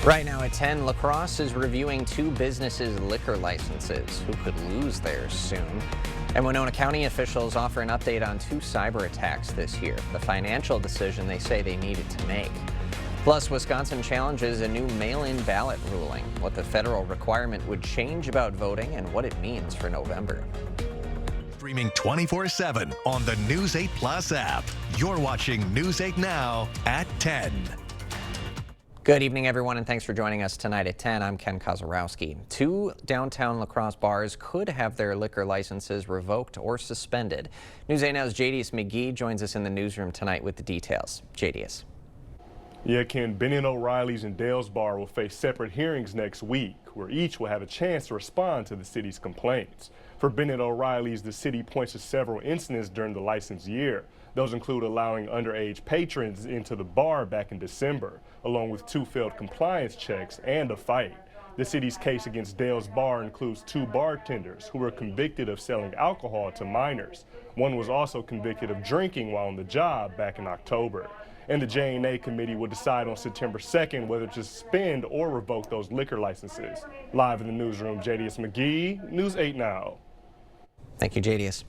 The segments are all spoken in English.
Right now at 10, La Crosse is reviewing two businesses' liquor licenses who could lose theirs soon. And Winona County officials offer an update on two cyber attacks this year, the financial decision they say they needed to make. Plus, Wisconsin challenges a new mail-in ballot ruling, what the federal requirement would change about voting and what it means for November. Streaming 24/7 on the News 8 Plus app. You're watching News 8 Now at 10. Good evening, everyone, and thanks for joining us tonight at 10. I'm Ken Kozarowski. Two downtown La Crosse bars could have their liquor licenses revoked or suspended. News 8 Now's JDS McGee joins us in the newsroom tonight with the details. JDS. Yeah, Ken, Bennett O'Reilly's and Dale's Bar will face separate hearings next week, where each will have a chance to respond to the city's complaints. For Bennett O'Reilly's, the city points to several incidents during the license year. Those include allowing underage patrons into the bar back in December, along with two failed compliance checks and a fight. The city's case against Dale's Bar includes two bartenders who were convicted of selling alcohol to minors. One was also convicted of drinking while on the job back in October. And the J&A committee will decide on September 2nd whether to suspend or revoke those liquor licenses. Live in the newsroom, JDS McGee, News 8 Now. Thank you, JDS.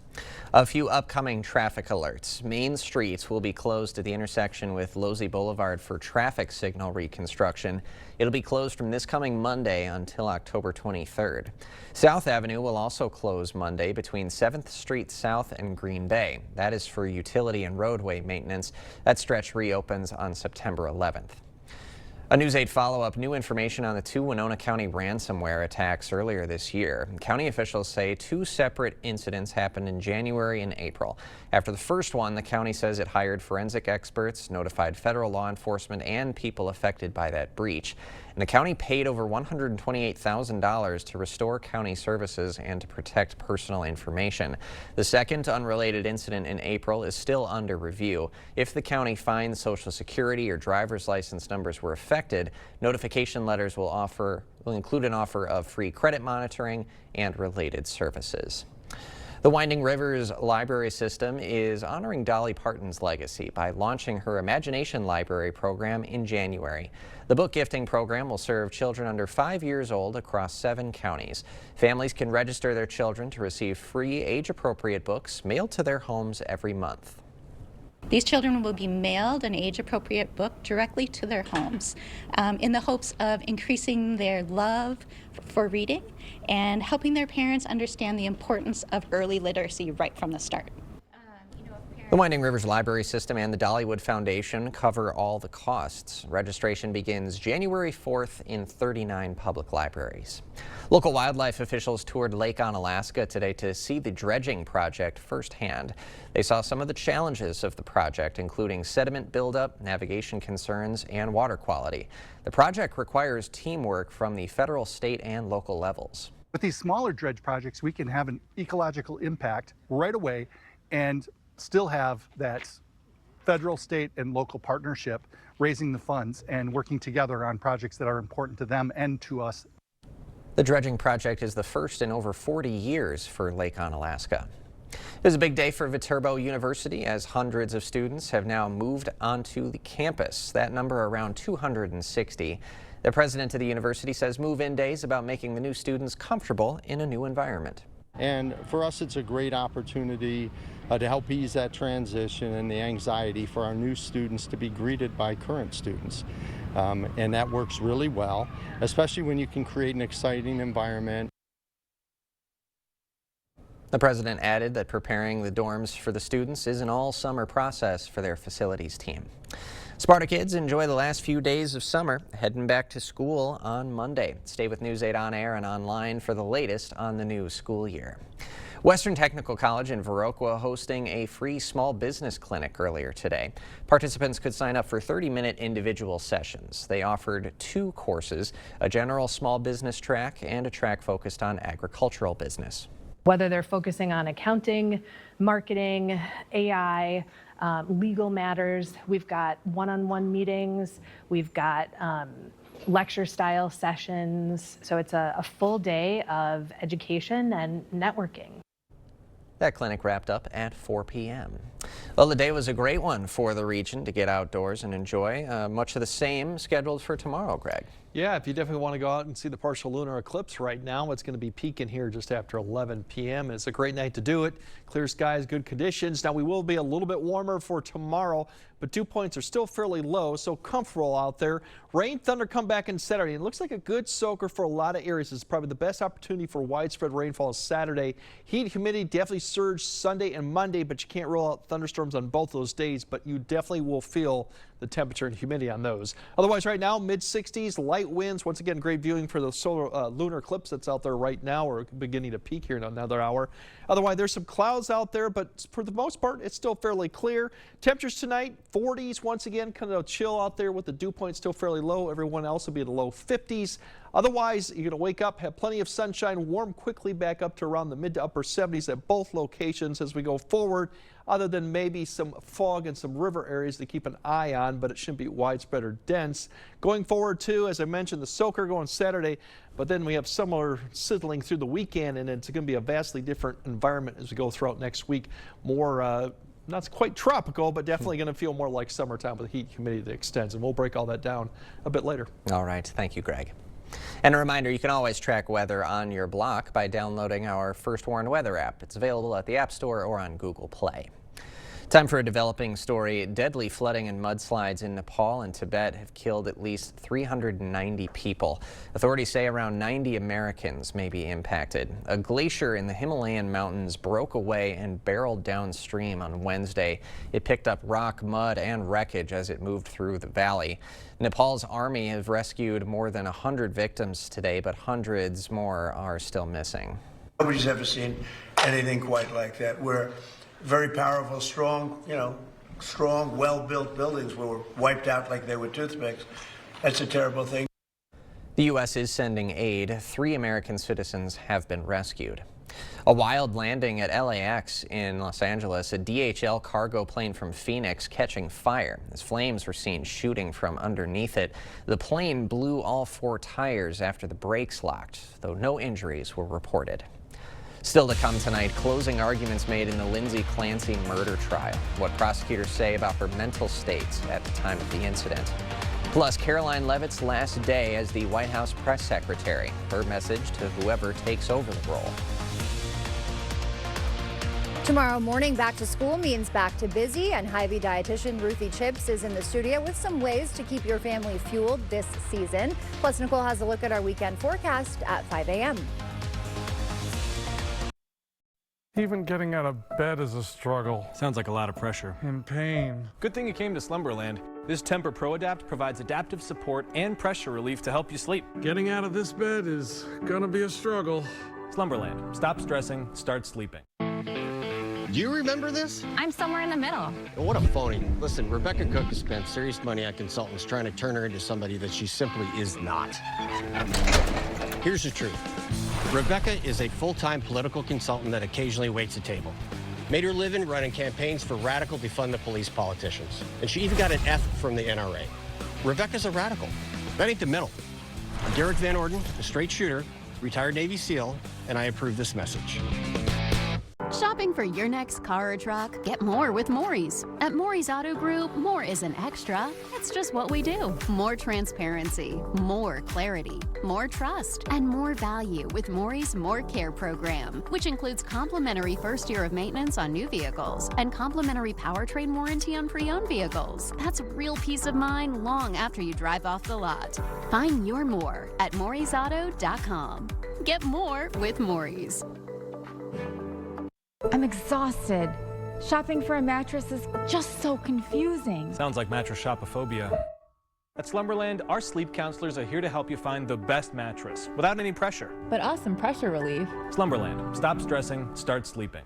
A few upcoming traffic alerts. Main streets will be closed at the intersection with Losey Boulevard for traffic signal reconstruction. It'll be closed from this coming Monday until October 23rd. South Avenue will also close Monday between 7th Street South and Green Bay. That is for utility and roadway maintenance. That stretch reopens on September 11th. A News 8 follow-up, new information on the two Winona County ransomware attacks earlier this year. County officials say two separate incidents happened in January and April. After the first one, the county says it hired forensic experts, notified federal law enforcement, and people affected by that breach. And the county paid over $128,000 to restore county services and to protect personal information. The second unrelated incident in April is still under review. If the county finds Social Security or driver's license numbers were affected, notification letters will include an offer of free credit monitoring and related services. The Winding Rivers Library System is honoring Dolly Parton's legacy by launching her Imagination Library program in January. The book gifting program will serve children under 5 years old across 7 counties. Families can register their children to receive free age-appropriate books mailed to their homes every month. These children will be mailed an age-appropriate book directly to their homes in the hopes of increasing their love for reading and helping their parents understand the importance of early literacy right from the start. The Winding Rivers Library System and the Dollywood Foundation cover all the costs. Registration begins January 4th in 39 public libraries. Local wildlife officials toured Lake Onalaska today to see the dredging project firsthand. They saw some of the challenges of the project, including sediment buildup, navigation concerns, and water quality. The project requires teamwork from the federal, state, and local levels. With these smaller dredge projects, we can have an ecological impact right away and still have that federal, state, and local partnership raising the funds and working together on projects that are important to them and to us. The dredging project is the first in over 40 years for Lake Onalaska. It was a big day for Viterbo University as hundreds of students have now moved onto the campus. That number around 260. The president of the university says move-in day is about making the new students comfortable in a new environment. And for us, it's a great opportunity to help ease that transition and the anxiety for our new students to be greeted by current students. And that works really well, especially when you can create an exciting environment. The president added that preparing the dorms for the students is an all-summer process for their facilities team. Sparta kids enjoy the last few days of summer, heading back to school on Monday. Stay with News 8 on air and online for the latest on the new school year. Western Technical College in Viroqua hosting a free small business clinic earlier today. Participants could sign up for 30-minute individual sessions. They offered 2 courses, a general small business track and a track focused on agricultural business. Whether they're focusing on accounting, marketing, AI, legal matters, we've got one-on-one meetings, we've got lecture-style sessions. So it's a full day of education and networking. That clinic wrapped up at 4 p.m. Well, the day was a great one for the region to get outdoors and enjoy. Much of the same scheduled for tomorrow, Greg. Yeah, if you definitely want to go out and see the partial lunar eclipse right now, it's going to be peaking here just after 11 p.m. It's a great night to do it. Clear skies, good conditions. Now, we will be a little bit warmer for tomorrow, but dew points are still fairly low, so comfortable out there. Rain, thunder come back on Saturday. It looks like a good soaker for a lot of areas. It's probably the best opportunity for widespread rainfall is Saturday. Heat and humidity definitely surge Sunday and Monday, but you can't rule out thunderstorms on both those days, but you definitely will feel the temperature and humidity on those. Otherwise, right now, mid-60s, light winds. Once again, great viewing for the solar lunar eclipse that's out there right now. We're beginning to peak here in another hour. Otherwise, there's some clouds out there, but for the most part, it's still fairly clear. Temperatures tonight, 40s once again, kind of chill out there with the dew point still fairly low. Everyone else will be in the low 50s. Otherwise, you're going to wake up, have plenty of sunshine, warm quickly back up to around the mid to upper 70s at both locations as we go forward, other than maybe some fog in some river areas to keep an eye on, but it shouldn't be widespread or dense. Going forward, too, as I mentioned, the soaker going Saturday, but then we have similar sizzling through the weekend, and it's going to be a vastly different environment as we go throughout next week. More not quite tropical, but definitely going to feel more like summertime with the heat humidity that extends, and we'll break all that down a bit later. All right. Thank you, Greg. And a reminder, you can always track weather on your block by downloading our First Warn Weather app. It's available at the App Store or on Google Play. Time for a developing story. Deadly flooding and mudslides in Nepal and Tibet have killed at least 390 people. Authorities say around 90 Americans may be impacted. A glacier in the Himalayan mountains broke away and barreled downstream on Wednesday. It picked up rock, mud, and wreckage as it moved through the valley. Nepal's army have rescued more than 100 victims today, but hundreds more are still missing. Nobody's ever seen anything quite like that. We're very powerful, strong, strong, well-built buildings were wiped out like they were toothpicks. That's a terrible thing. The U.S. is sending aid. 3 American citizens have been rescued. A wild landing at LAX in Los Angeles, a DHL cargo plane from Phoenix catching fire as flames were seen shooting from underneath it. The plane blew all 4 tires after the brakes locked, though no injuries were reported. Still to come tonight, closing arguments made in the Lindsay Clancy murder trial. What prosecutors say about her mental state at the time of the incident. Plus, Caroline Leavitt's last day as the White House press secretary. Her message to whoever takes over the role. Tomorrow morning, back to school means back to busy, and Hy-Vee dietitian Ruthie Chips is in the studio with some ways to keep your family fueled this season. Plus, Nicole has a look at our weekend forecast at 5 a.m. Even getting out of bed is a struggle. Sounds like a lot of pressure. And pain. Good thing you came to Slumberland. This Tempur Pro Adapt provides adaptive support and pressure relief to help you sleep. Getting out of this bed is gonna be a struggle. Slumberland. Stop stressing, start sleeping. Do you remember this? I'm somewhere in the middle. What a phony. Listen, Rebecca Cook has spent serious money on consultants trying to turn her into somebody that she simply is not. Here's the truth. Rebecca is a full-time political consultant that occasionally waits a table. Made her living running campaigns for radical defund the police politicians. And she even got an F from the NRA. Rebecca's a radical. That ain't the middle. I'm Derek Van Orden, a straight shooter, retired Navy SEAL, and I approve this message. Shopping for your next car or truck? Get more with Maury's. At Maury's Auto Group, more isn't extra. It's just what we do. More transparency, more clarity, more trust, and more value with Maury's More Care program, which includes complimentary first year of maintenance on new vehicles and complimentary powertrain warranty on pre-owned vehicles. That's real peace of mind long after you drive off the lot. Find your more at Maury'sAuto.com. Get more with Maury's. I'm exhausted. Shopping for a mattress is just so confusing. Sounds like mattress shopophobia. At Slumberland, our sleep counselors are here to help you find the best mattress without any pressure. But awesome pressure relief. Slumberland. Stop stressing, start sleeping.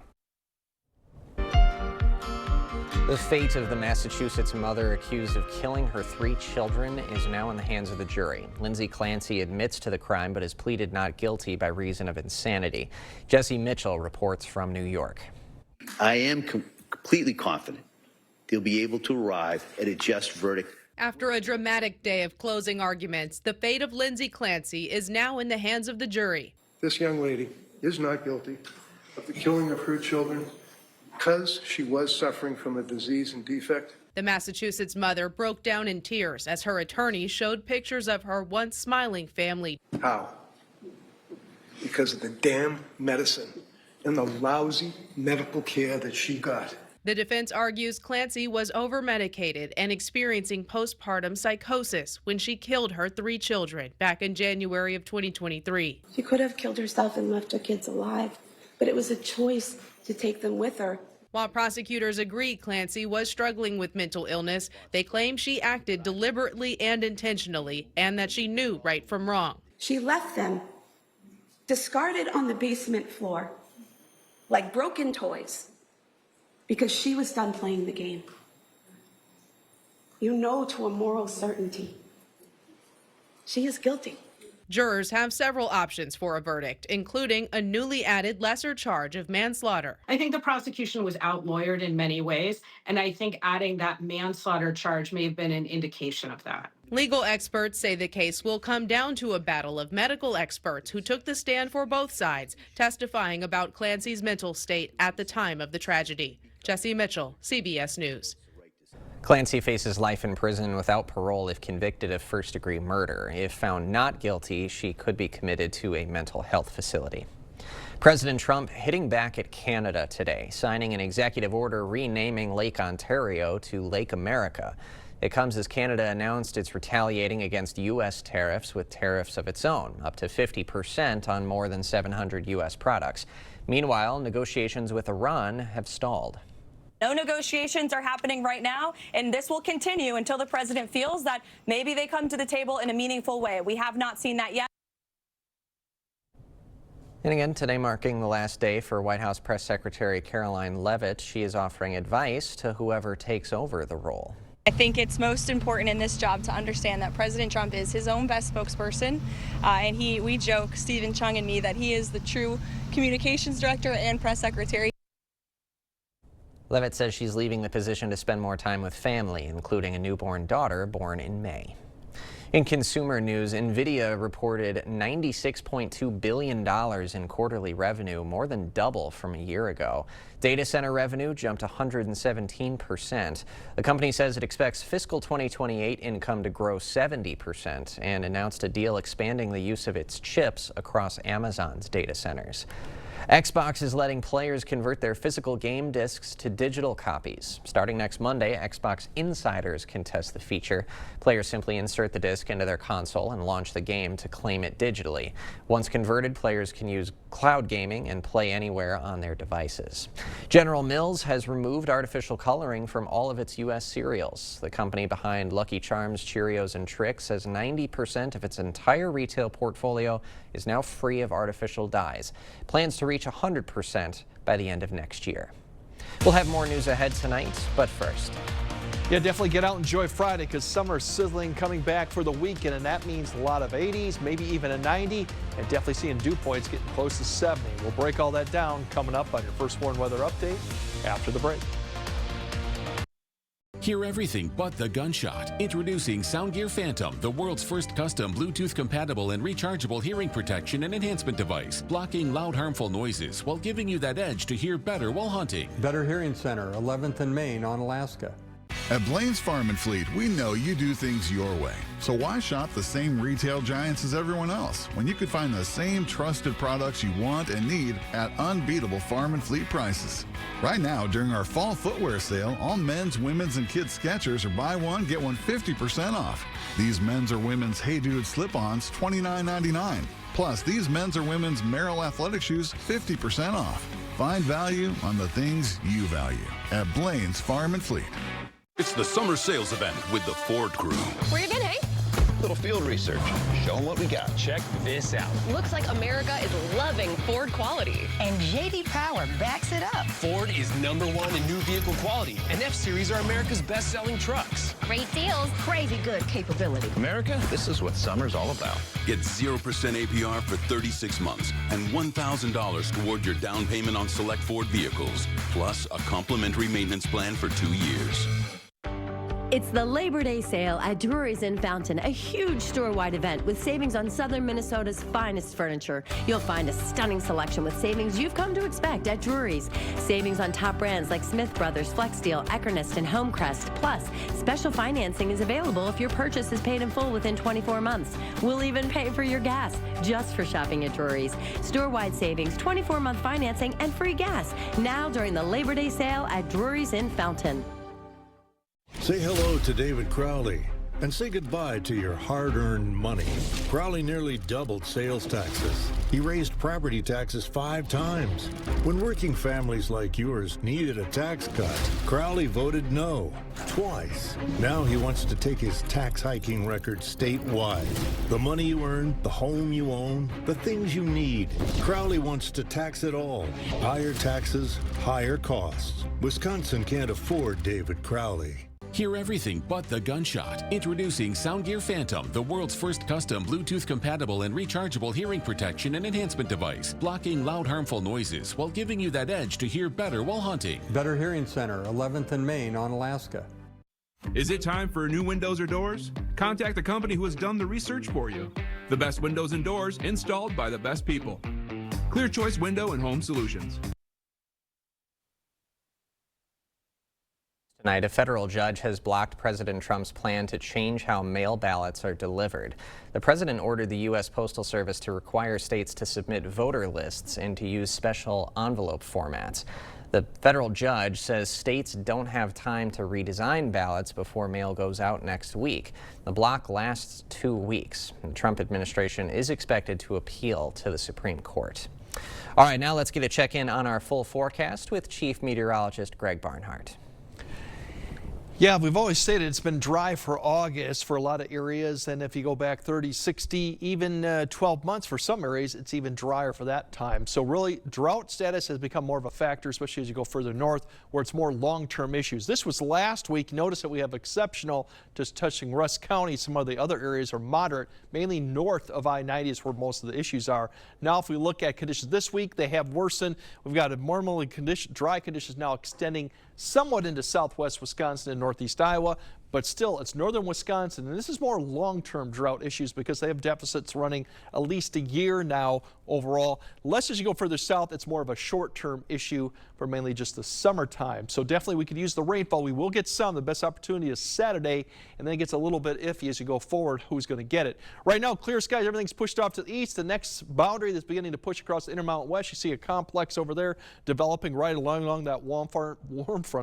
The fate of the Massachusetts mother accused of killing her 3 children is now in the hands of the jury. Lindsay Clancy admits to the crime but has pleaded not guilty by reason of insanity. Jesse Mitchell reports from New York. I am completely confident they'll be able to arrive at a just verdict. After a dramatic day of closing arguments, the fate of Lindsay Clancy is now in the hands of the jury. This young lady is not guilty of the killing of her children because she was suffering from a disease and defect The Massachusetts mother broke down in tears as her attorney showed pictures of her once smiling family. How? Because of the damn medicine and the lousy medical care that she got. The defense argues Clancy was over-medicated and experiencing postpartum psychosis when she killed her 3 children back in January of 2023. She could have killed herself and left her kids alive, but it was a choice to take them with her. While prosecutors agree Clancy was struggling with mental illness, they claim she acted deliberately and intentionally and that she knew right from wrong. She left them discarded on the basement floor like broken toys because she was done playing the game. You know to a moral certainty, she is guilty. Jurors have several options for a verdict, including a newly added lesser charge of manslaughter. I think the prosecution was out-lawyered in many ways, and I think adding that manslaughter charge may have been an indication of that. Legal experts say the case will come down to a battle of medical experts who took the stand for both sides, testifying about Clancy's mental state at the time of the tragedy. Jesse Mitchell, CBS News. Clancy faces life in prison without parole if convicted of first-degree murder. If found not guilty, she could be committed to a mental health facility. President Trump hitting back at Canada today, signing an executive order renaming Lake Ontario to Lake America. It comes as Canada announced it's retaliating against U.S. tariffs with tariffs of its own, up to 50% on more than 700 U.S. products. Meanwhile, negotiations with Iran have stalled. No negotiations are happening right now, and this will continue until the president feels that maybe they come to the table in a meaningful way. We have not seen that yet. And again, today marking the last day for White House Press Secretary Karoline Leavitt. She is offering advice to whoever takes over the role. I think it's most important in this job to understand that President Trump is his own best spokesperson, and we joke, Stephen Chung and me, that he is the true communications director and press secretary. Leavitt says she's leaving the position to spend more time with family, including a newborn daughter born in May. In consumer news, NVIDIA reported $96.2 billion in quarterly revenue, more than double from a year ago. Data center revenue jumped 117%. The company says it expects fiscal 2028 income to grow 70% and announced a deal expanding the use of its chips across Amazon's data centers. Xbox is letting players convert their physical game discs to digital copies. Starting next Monday, Xbox insiders can test the feature. Players simply insert the disc into their console and launch the game to claim it digitally. Once converted, players can use cloud gaming and play anywhere on their devices. General Mills has removed artificial coloring from all of its U.S. cereals. The company behind Lucky Charms, Cheerios, and Trix says 90% of its entire retail portfolio is now free of artificial dyes. Plans to reach 100% by the end of next year. We'll have more news ahead tonight, but first. Yeah, definitely get out and enjoy Friday because summer sizzling coming back for the weekend, and that means a lot of 80s, maybe even a 90, and definitely seeing dew points getting close to 70. We'll break all that down coming up on your First Warn Weather Update after the break. Hear everything but the gunshot. Introducing Soundgear Phantom, the world's first custom Bluetooth-compatible and rechargeable hearing protection and enhancement device, blocking loud, harmful noises while giving you that edge to hear better while hunting. Better Hearing Center, 11th and Main on Alaska. At Blaine's Farm and Fleet, we know you do things your way. So why shop the same retail giants as everyone else when you could find the same trusted products you want and need at unbeatable farm and fleet prices? Right now, during our fall footwear sale, all men's, women's, and kids' Skechers are buy one, get one 50% off. These men's or women's Hey Dude slip-ons, $29.99. Plus, these men's or women's Merrell athletic shoes, 50% off. Find value on the things you value at Blaine's Farm and Fleet. It's the summer sales event with the Ford crew. Where you been, Hank? Little field research. Show them what we got. Check this out. Looks like America is loving Ford quality. And J.D. Power backs it up. Ford is #1 in new vehicle quality, and F-Series are America's best-selling trucks. Great deals, crazy good capability. America, this is what summer's all about. Get 0% APR for 36 months and $1,000 toward your down payment on select Ford vehicles, plus a complimentary maintenance plan for 2 years. It's the Labor Day sale at Drury's in Fountain, a huge store-wide event with savings on southern Minnesota's finest furniture. You'll find a stunning selection with savings you've come to expect at Drury's. Savings on top brands like Smith Brothers, Flexsteel, Eckernes, and Homecrest. Plus, special financing is available if your purchase is paid in full within 24 months. We'll even pay for your gas just for shopping at Drury's. Store-wide savings, 24-month financing, and free gas now during the Labor Day sale at Drury's in Fountain. Say hello to David Crowley and say goodbye to your hard-earned money. Crowley nearly doubled sales taxes. He raised property taxes 5 times. When working families like yours needed a tax cut, Crowley voted no twice. Now he wants to take his tax hiking record statewide. The money you earn, the home you own, the things you need. Crowley wants to tax it all. Higher taxes, higher costs. Wisconsin can't afford David Crowley. Hear everything but the gunshot. Introducing Soundgear Phantom, the world's first custom Bluetooth compatible and rechargeable hearing protection and enhancement device, blocking loud harmful noises while giving you that edge to hear better while hunting. Better Hearing Center, 11th and Main on Alaska. Is it time for new windows or doors? Contact the company who has done the research for you. The best windows and doors installed by the best people. Clear Choice Window and Home Solutions. Tonight, a federal judge has blocked President Trump's plan to change how mail ballots are delivered. The president ordered the U.S. Postal Service to require states to submit voter lists and to use special envelope formats. The federal judge says states don't have time to redesign ballots before mail goes out next week. The block lasts 2 weeks. The Trump administration is expected to appeal to the Supreme Court. All right, now let's get a check-in on our full forecast with Chief Meteorologist Greg Barnhart. Yeah, we've always stated it's been dry for August for a lot of areas, and if you go back 30, 60, even 12 months for some areas, it's even drier for that time. So really, drought status has become more of a factor, especially as you go further north, where it's more long-term issues. This was last week. Notice that we have exceptional just touching Rusk County. Some of the other areas are moderate, mainly north of I-90 is where most of the issues are. Now, if we look at conditions this week, they have worsened. We've got a normally dry conditions now extending somewhat into southwest Wisconsin and northeast Iowa, but still it's northern Wisconsin, and this is more long-term drought issues because they have deficits running at least a year now overall. Less as you go further south, it's more of a short-term issue for mainly just the summertime. So definitely we could use the rainfall. We will get some. The best opportunity is Saturday, and then it gets a little bit iffy as you go forward who's going to get it. Right now, clear skies, everything's pushed off to the east. The next boundary that's beginning to push across the Intermountain West, you see a complex over there developing right along that warm front,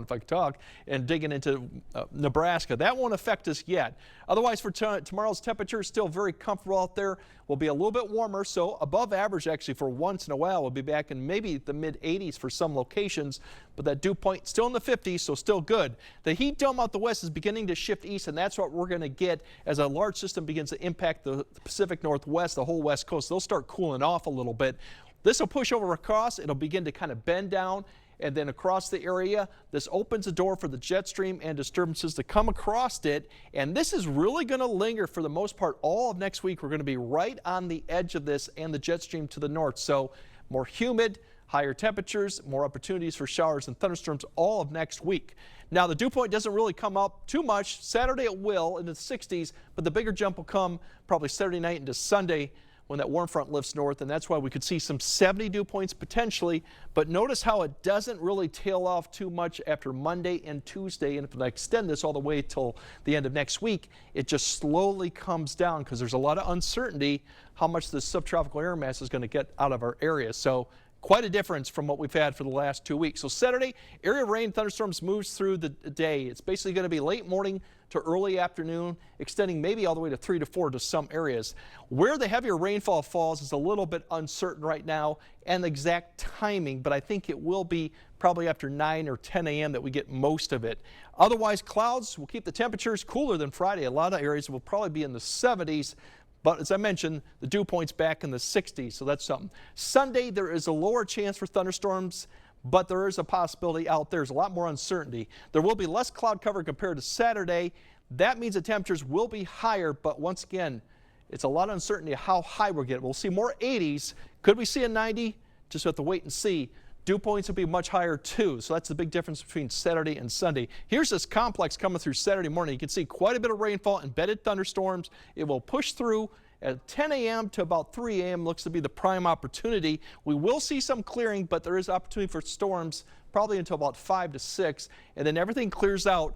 if I could talk, and digging into Nebraska. That won't affect us yet. Otherwise, for tomorrow's temperature, still very comfortable out there. Will be a little bit warmer, so above average actually for once in a while. We'll be back in maybe the mid-80s for some locations, but that dew point still in the 50s, so still good. The heat dome out the west is beginning to shift east, and that's what we're going to get as a large system begins to impact the Pacific Northwest, the whole west coast. They'll start cooling off a little bit. This will push over across. It'll begin to kind of bend down and then across the area. This opens the door for the jet stream and disturbances to come across it, and this is really going to linger for the most part all of next week. We're going to be right on the edge of this and the jet stream to the north, so more humid, higher temperatures, more opportunities for showers and thunderstorms all of next week. Now, the dew point doesn't really come up too much. Saturday it will into the 60s, but the bigger jump will come probably Saturday night into Sunday when that warm front lifts north, and that's why we could see some 70 dew points potentially. But notice how it doesn't really tail off too much after Monday and Tuesday, and if I extend this all the way till the end of next week, it just slowly comes down because there's a lot of uncertainty how much this subtropical air mass is going to get out of our area. So quite a difference from what we've had for the last 2 weeks. So Saturday, area rain thunderstorms moves through the day. It's basically going to be late morning to early afternoon, extending maybe all the way to 3 to 4 to some areas. Where the heavier rainfall falls is a little bit uncertain right now and the exact timing, but I think it will be probably after 9 or 10 a.m. that we get most of it. Otherwise, clouds will keep the temperatures cooler than Friday. A lot of areas will probably be in the 70s. But as I mentioned, the dew point's back in the 60s, so that's something. Sunday, there is a lower chance for thunderstorms, but there is a possibility out there. There's a lot more uncertainty. There will be less cloud cover compared to Saturday. That means the temperatures will be higher, but once again, it's a lot of uncertainty how high we'll get. We'll see more 80s. Could we see a 90? Just have to wait and see. Dew points will be much higher too, so that's the big difference between Saturday and Sunday. Here's this complex coming through Saturday morning. You can see quite a bit of rainfall, embedded thunderstorms. It will push through at 10 a.m. to about 3 a.m. looks to be the prime opportunity. We will see some clearing, but there is opportunity for storms probably until about 5 to 6, and then everything clears out.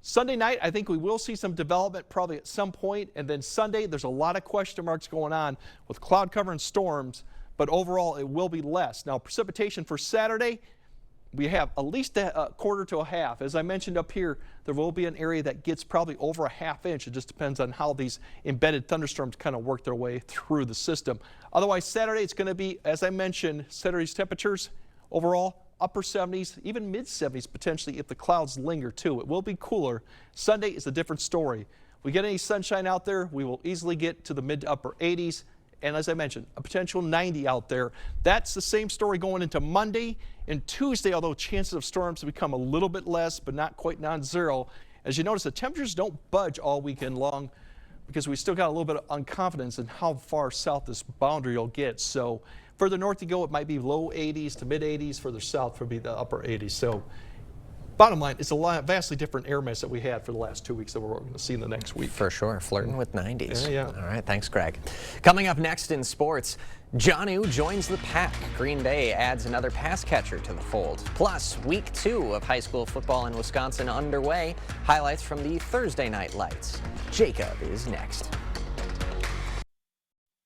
Sunday night, I think we will see some development probably at some point, and then Sunday, there's a lot of question marks going on with cloud cover and storms, but overall it will be less. Now, precipitation for Saturday, we have at least a quarter to a half. As I mentioned up here, there will be an area that gets probably over a ½ inch. It just depends on how these embedded thunderstorms kind of work their way through the system. Otherwise, Saturday, it's going to be, as I mentioned, Saturday's temperatures overall upper 70s, even mid 70s potentially if the clouds linger too. It will be cooler. Sunday is a different story. We get any sunshine out there, we will easily get to the mid to upper 80s. And as I mentioned, a potential 90 out there. That's the same story going into Monday and Tuesday, although chances of storms become a little bit less, but not quite non-zero. As you notice, the temperatures don't budge all weekend long because we still got a little bit of unconfidence in how far south this boundary will get. So further north you go, it might be low 80s to mid 80s. Further south would be the upper 80s. So bottom line, it's a vastly different air mass that we had for the last 2 weeks that we're going to see in the next week. For sure, flirting with 90s. Yeah. All right, thanks, Greg. Coming up next in sports, Jonnu joins the pack. Green Bay adds another pass catcher to the fold. Plus, week 2 of high school football in Wisconsin underway. Highlights from the Thursday night lights. Jacob is next.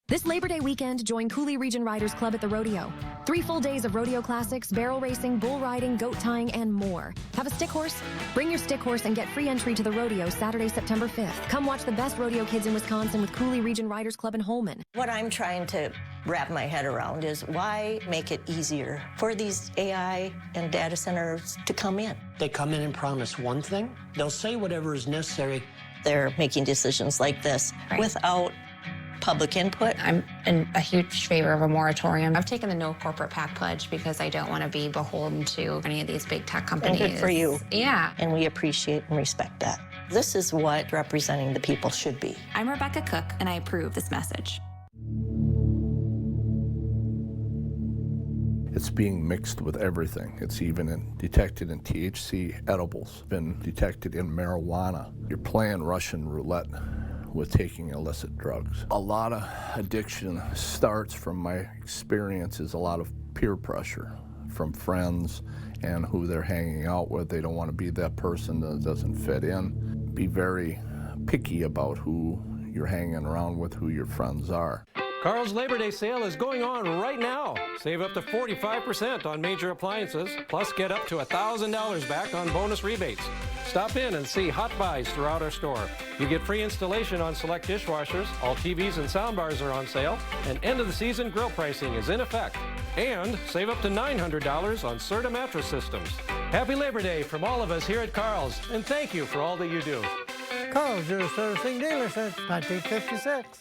This Labor Day weekend, join Cooley Region Riders Club at the rodeo. 3 full days of rodeo classics, barrel racing, bull riding, goat tying, and more. Have a stick horse? Bring your stick horse and get free entry to the rodeo Saturday, September 5th. Come watch the best rodeo kids in Wisconsin with Cooley Region Riders Club in Holmen. What I'm trying to wrap my head around is why make it easier for these AI and data centers to come in? They come in and promise one thing. They'll say whatever is necessary. They're making decisions like this without public input. I'm in a huge favor of a moratorium. I've taken the no corporate PAC pledge because I don't want to be beholden to any of these big tech companies. And good for you. Yeah. And we appreciate and respect that. This is what representing the people should be. I'm Rebecca Cook, and I approve this message. It's being mixed with everything. It's even detected in THC edibles, been detected in marijuana. You're playing Russian roulette with taking illicit drugs. A lot of addiction starts, from my experience, is a lot of peer pressure from friends and who they're hanging out with. They don't want to be that person that doesn't fit in. Be very picky about who you're hanging around with, who your friends are. Carl's Labor Day sale is going on right now. Save up to 45% on major appliances, plus get up to $1,000 back on bonus rebates. Stop in and see hot buys throughout our store. You get free installation on select dishwashers, all TVs and soundbars are on sale, and end of the season grill pricing is in effect. And save up to $900 on Serta mattress systems. Happy Labor Day from all of us here at Carl's, and thank you for all that you do. Carl's, your servicing dealer since 1956.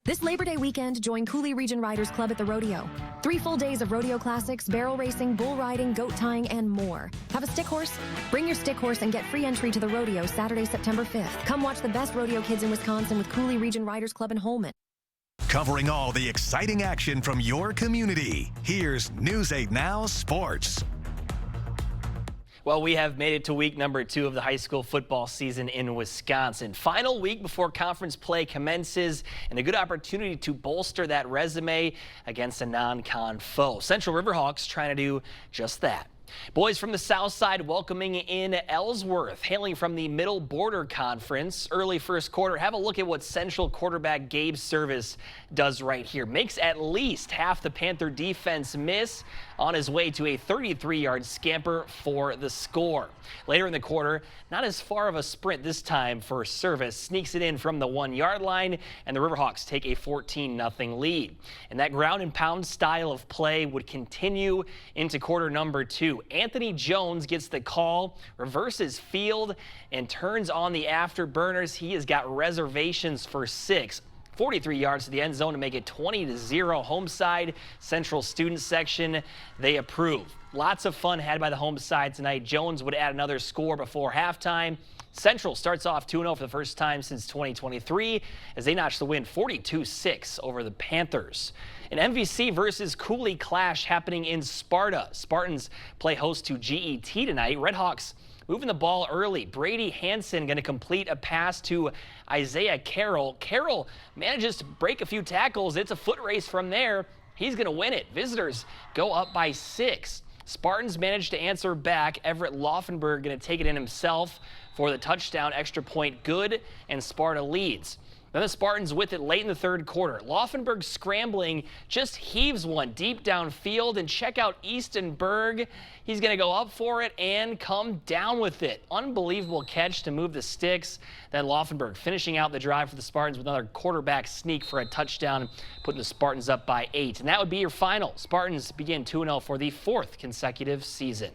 This Labor Day weekend, join Cooley Region Riders Club at the rodeo. 3 full days of rodeo classics, barrel racing, bull riding, goat tying, and more. Have a stick horse? Bring your stick horse and get free entry to the rodeo Saturday, September 5th. Come watch the best rodeo kids in Wisconsin with Cooley Region Riders Club in Holmen. Covering all the exciting action from your community, here's News 8 Now Sports. Well, we have made it to week number 2 of the high school football season in Wisconsin. Final week before conference play commences, and a good opportunity to bolster that resume against a non-con foe. Central Riverhawks trying to do just that. Boys from the south side welcoming in Ellsworth, hailing from the Middle Border Conference. Early first quarter, have a look at what Central quarterback Gabe Service does right here. Makes at least half the Panther defense miss, on his way to a 33-yard scamper for the score. Later in the quarter, not as far of a sprint this time for Service. Sneaks it in from the 1-yard line, and the Riverhawks take a 14-0 lead. And that ground and pound style of play would continue into quarter number 2. Anthony Jones gets the call, reverses field, and turns on the afterburners. He has got reservations for 6. 43 yards to the end zone to make it 20-0 home side. Central student section, they approve. Lots of fun had by the home side tonight. Jones would add another score before halftime. Central starts off 2-0 for the first time since 2023 as they notch the win 42-6 over the Panthers. An MVC versus Cooley clash happening in Sparta. Spartans play host to GET tonight. Redhawks moving the ball early. Brady Hansen going to complete a pass to Isaiah Carroll. Carroll manages to break a few tackles. It's a foot race from there. He's going to win it. Visitors go up by 6. Spartans managed to answer back. Everett Laufenberg going to take it in himself for the touchdown. Extra point good, and Sparta leads. Then the Spartans with it late in the third quarter. Laufenberg scrambling, just heaves one deep downfield, and check out Easton Berg. He's going to go up for it and come down with it. Unbelievable catch to move the sticks. Then Laufenberg finishing out the drive for the Spartans with another quarterback sneak for a touchdown, putting the Spartans up by 8. And that would be your final. Spartans begin 2-0 for the 4th consecutive season.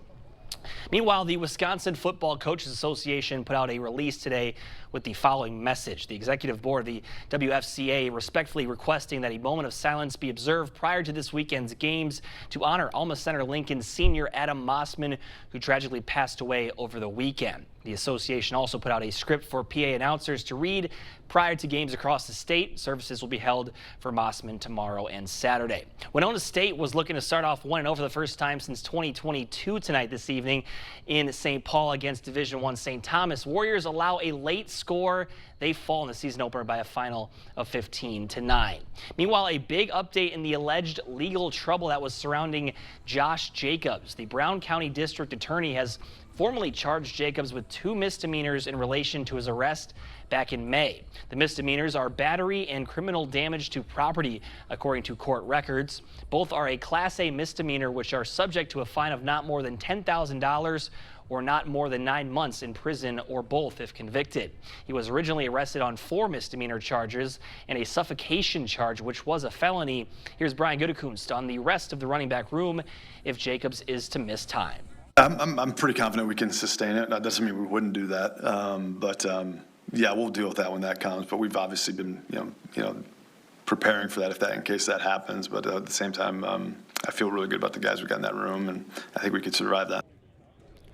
Meanwhile, the Wisconsin Football Coaches Association put out a release today with the following message. The executive board of the WFCA respectfully requesting that a moment of silence be observed prior to this weekend's games to honor Alma Center Lincoln's senior Adam Mossman, who tragically passed away over the weekend. The association also put out a script for PA announcers to read prior to games across the state. Services will be held for Mossman tomorrow and Saturday. Winona State was looking to start off 1-0 for the first time since 2022 tonight this evening in St. Paul against Division I St. Thomas. Warriors allow a late score. They fall in the season opener by a final of 15-9. Meanwhile, a big update in the alleged legal trouble that was surrounding Josh Jacobs. The Brown County District Attorney has formally charged Jacobs with 2 misdemeanors in relation to his arrest back in May. The misdemeanors are battery and criminal damage to property, according to court records. Both are a Class A misdemeanor, which are subject to a fine of not more than $10,000 or not more than 9 months in prison, or both if convicted. He was originally arrested on 4 misdemeanor charges and a suffocation charge, which was a felony. Here's Brian Gutekunst on the rest of the running back room if Jacobs is to miss time. I'm pretty confident we can sustain it. That doesn't mean we wouldn't do that. Yeah, we'll deal with that when that comes. But we've obviously been, preparing for that in case that happens. But at the same time, I feel really good about the guys we got in that room, and I think we could survive that.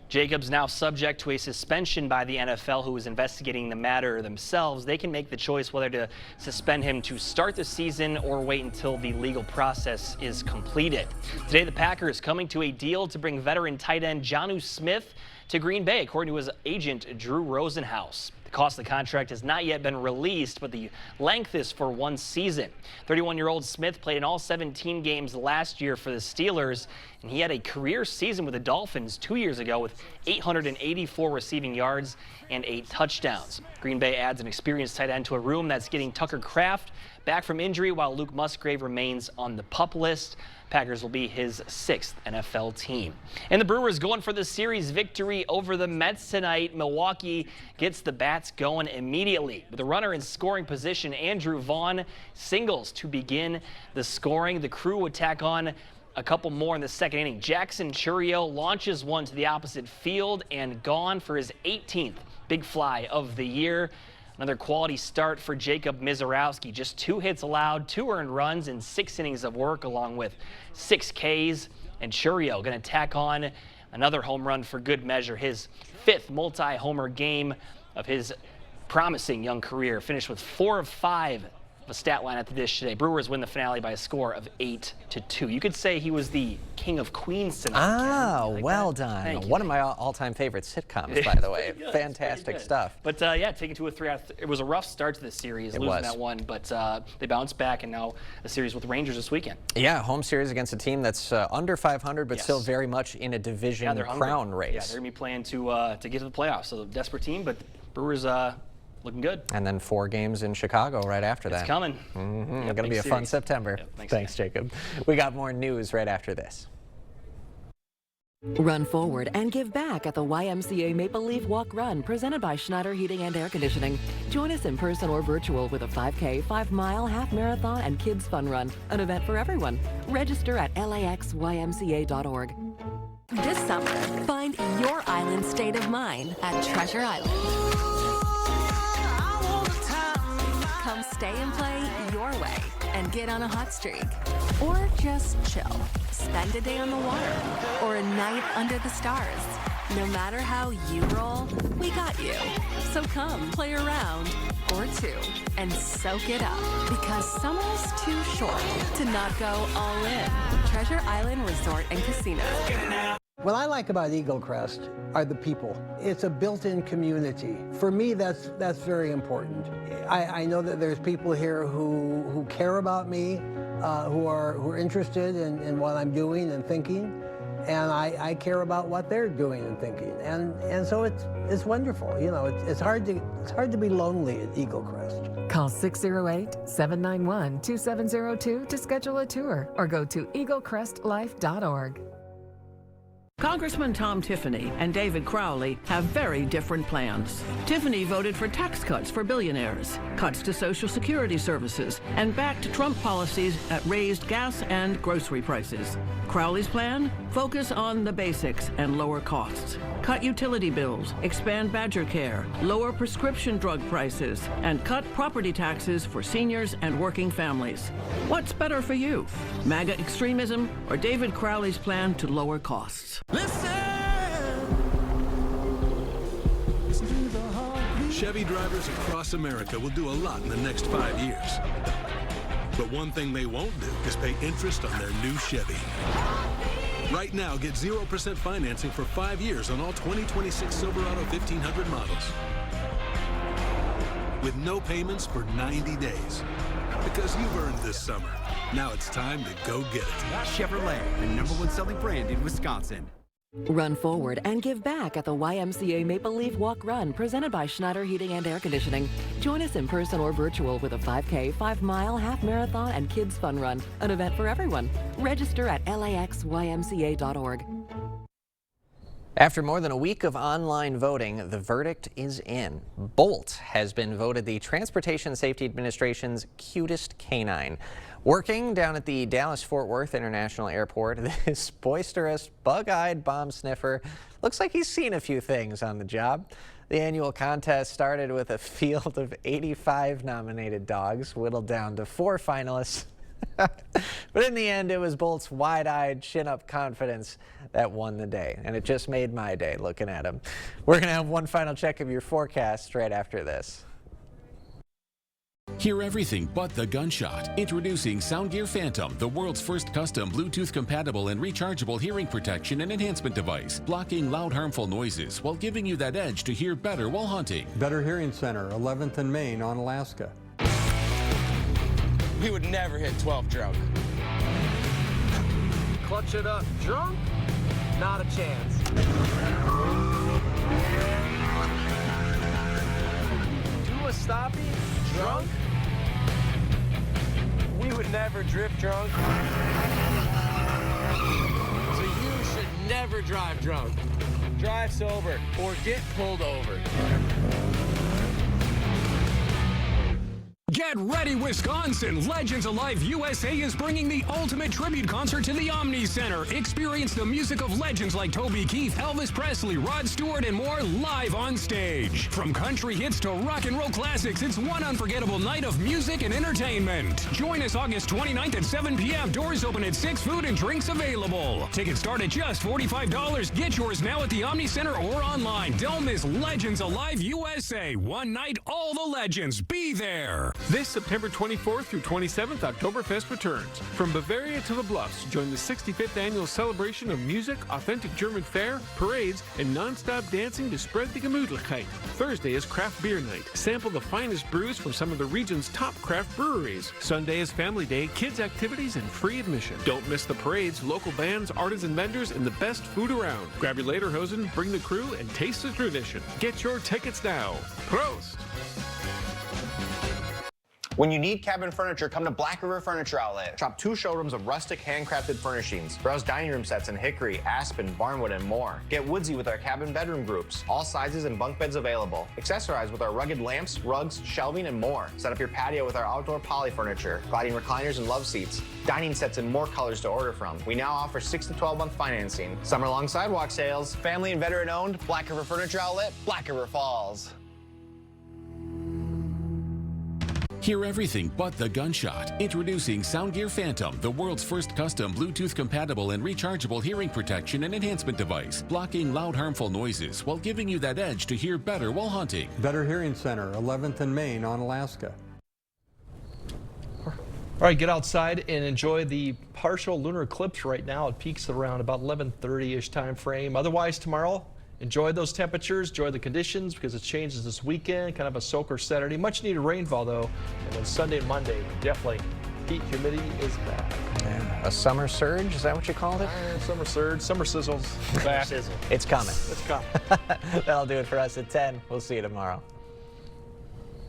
Jacobs now subject to a suspension by the NFL, who is investigating the matter themselves. They can make the choice whether to suspend him to start the season or wait until the legal process is completed. Today, the Packers coming to a deal to bring veteran tight end Jonnu Smith to Green Bay, according to his agent, Drew Rosenhaus. The cost of the contract has not yet been released, but the length is for 1 season. 31-year-old Smith played in all 17 games last year for the Steelers, and he had a career season with the Dolphins 2 years ago with 884 receiving yards and 8 touchdowns. Green Bay adds an experienced tight end to a room that's getting Tucker Kraft back from injury, while Luke Musgrave remains on the PUP list. Packers will be his 6th NFL team. And the Brewers going for the series victory over the Mets tonight. Milwaukee gets the bats going immediately. With a runner in scoring position, Andrew Vaughn singles to begin the scoring. The Crew would tack on a couple more in the second inning. Jackson Chourio launches one to the opposite field and gone for his 18th big fly of the year. Another quality start for Jacob Mizorowski. Just 2 hits allowed, 2 earned runs, and 6 innings of work, along with 6 Ks. And Chourio going to tack on another home run for good measure. His 5th multi-homer game of his promising young career. Finished with 4 of 5 of a stat line at the dish today. Brewers win the finale by a score of 8-2. You could say he was the king of Queens tonight. Ah, well done. One of my all-time favorite sitcoms, by the way. Fantastic stuff. But yeah, taking 2 of 3 out. It was a rough start to the series, losing that one, but they bounced back, and now a series with the Rangers this weekend. Yeah, home series against a team that's under 500, but still very much in a division crown race. Yeah, they're going to be playing to get to the playoffs. So, desperate team, but Brewers looking good. And then 4 games in Chicago right after that. It's coming. Going to be a fun September. Yep, thanks, Jacob. We got more news right after this. Run forward and give back at the YMCA Maple Leaf Walk Run, presented by Schneider Heating and Air Conditioning. Join us in person or virtual with a 5K, 5-mile, half marathon, and kids fun run. An event for everyone. Register at laxymca.org. This summer, find your island state of mind at Treasure Island. Come stay and play your way and get on a hot streak. Or just chill. Spend a day on the water or a night under the stars. No matter how you roll, we got you. So come play around or two and soak it up, because summer's too short to not go all in. Treasure Island Resort and Casino. What I like about Eagle Crest are the people. It's a built-in community. For me, that's very important. I know that there's people here who care about me, who are interested in what I'm doing and thinking, and I care about what they're doing and thinking, and so it's wonderful. You know, it's hard to be lonely at Eagle Crest. Call 608-791-2702 to schedule a tour or go to eaglecrestlife.org. Congressman Tom Tiffany and David Crowley have very different plans. Tiffany voted for tax cuts for billionaires, cuts to Social Security services, and backed Trump policies that raised gas and grocery prices. Crowley's plan? Focus on the basics and lower costs. Cut utility bills, expand Badger Care, lower prescription drug prices, and cut property taxes for seniors and working families. What's better for you? MAGA extremism or David Crowley's plan to lower costs? Chevy drivers across America will do a lot in the next 5 years. But one thing they won't do is pay interest on their new Chevy. Right now, get 0% financing for 5 years on all 2026 Silverado 1500 models. With no payments for 90 days. Because you've earned this summer. Now it's time to go get it. Chevrolet, the #1 selling brand in Wisconsin. Run forward and give back at the YMCA Maple Leaf Walk Run, presented by Schneider Heating and Air Conditioning. Join us in person or virtual with a 5K, 5-mile, half marathon, and kids fun run, an event for everyone. Register at laxymca.org. After more than a week of online voting, the verdict is in. Bolt has been voted the Transportation Safety Administration's cutest canine. Working down at the Dallas-Fort Worth International Airport, this boisterous, bug-eyed bomb sniffer looks like he's seen a few things on the job. The annual contest started with a field of 85 nominated dogs, whittled down to 4 finalists. But in the end, it was Bolt's wide-eyed, chin-up confidence that won the day, and it just made my day looking at him. We're going to have one final check of your forecast right after this. Hear everything but the gunshot. Introducing Soundgear Phantom, the world's first custom Bluetooth-compatible and rechargeable hearing protection and enhancement device, blocking loud, harmful noises while giving you that edge to hear better while hunting. Better Hearing Center, 11th and Main on Alaska. We would never hit 12 drunk. Clutch it up drunk? Not a chance. Do a stoppie drunk? We would never drift drunk. So you should never drive drunk. Drive sober or get pulled over. Get ready, Wisconsin! Legends Alive USA is bringing the ultimate tribute concert to the Omni Center. Experience the music of legends like Toby Keith, Elvis Presley, Rod Stewart, and more live on stage. From country hits to rock and roll classics, it's one unforgettable night of music and entertainment. Join us August 29th at 7 p.m. Doors open at 6, food and drinks available. Tickets start at just $45. Get yours now at the Omni Center or online. Don't miss Legends Alive USA. One night, all the legends. Be there. This September 24th through 27th, Oktoberfest returns. From Bavaria to the Bluffs, join the 65th annual celebration of music, authentic German fare, parades, and non-stop dancing to spread the Gemütlichkeit. Thursday is craft beer night. Sample the finest brews from some of the region's top craft breweries. Sunday is family day, kids activities, and free admission. Don't miss the parades, local bands, artisan vendors, and the best food around. Grab your lederhosen, bring the crew, and taste the tradition. Get your tickets now. Prost! When you need cabin furniture, come to Black River Furniture Outlet. Shop 2 showrooms of rustic, handcrafted furnishings. Browse dining room sets in hickory, aspen, barnwood, and more. Get woodsy with our cabin bedroom groups. All sizes and bunk beds available. Accessorize with our rugged lamps, rugs, shelving, and more. Set up your patio with our outdoor poly furniture, gliding recliners and love seats. Dining sets and more colors to order from. We now offer 6 to 12-month financing. Summer-long sidewalk sales. Family and veteran-owned. Black River Furniture Outlet, Black River Falls. Hear everything but the gunshot. Introducing Soundgear Phantom, the world's first custom Bluetooth compatible and rechargeable hearing protection and enhancement device, blocking loud harmful noises while giving you that edge to hear better while hunting. Better Hearing Center, 11th and Main on Alaska. All right, get outside and enjoy the partial lunar eclipse right now. It peaks around about 11:30-ish time frame. Otherwise, tomorrow, enjoy those temperatures, enjoy the conditions because it changes this weekend. Kind of a soaker Saturday. Much needed rainfall, though. And then Sunday and Monday, definitely heat humidity is back. A summer surge, is that what you called it? Summer surge, summer sizzles back. It's coming. It's coming. That'll do it for us at 10. We'll see you tomorrow.